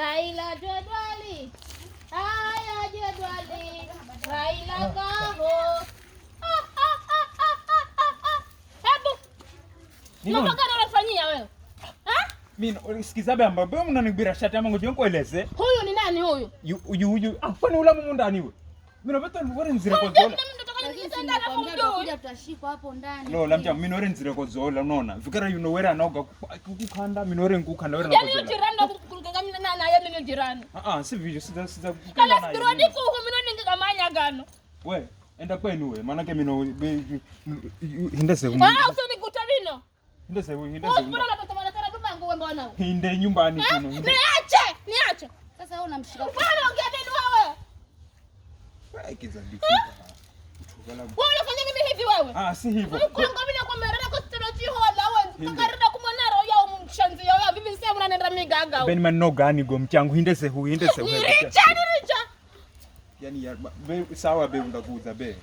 Raila jedwali. Haya jedwali. Raila kaho. Hebu. Mambo gani unafanyia wewe? Mimi sikiza bamba, wewe unanibira shati ama ngoje nikueleze. Huyu ni nani huyu? Huyu. Kwani ula mumu ndani wewe? Mimi napata ngore nzire kwa zola. Kuja tutashikwa hapo ndani. No, lamja mimi nore nzire kwa zola unaona. Fikira you know where anaoga kukanda, mimi nore ngukanda wewe na kwa zola. Yaani jirani kuruka mimi na yeye mimi jirani. Si video sita kukanda naye. Kala sirudi ku mimi ninge kamanya gano. Wewe, enda kwenu wewe, maana mimi no hindese. Usinikuta nino. Hindese. Mbona unatotamana tena baba yangu wewe mbona wewe? Hinde nyumbani kuno. Niache. Sasa wewe unamshika. Mbona unaongea nini wewe? Wewe kizadi. Wewe unafanya mimi hivi wewe? Si hivyo. Mkongo mimi nakwambia kwa stretch hola wewe. Tukarida kumwanaro ya mshanzi ya vipi sasa unaenda migaga. Ben man no gani go mchangu hindese. Richa. Yani ya sawa be undakuza be.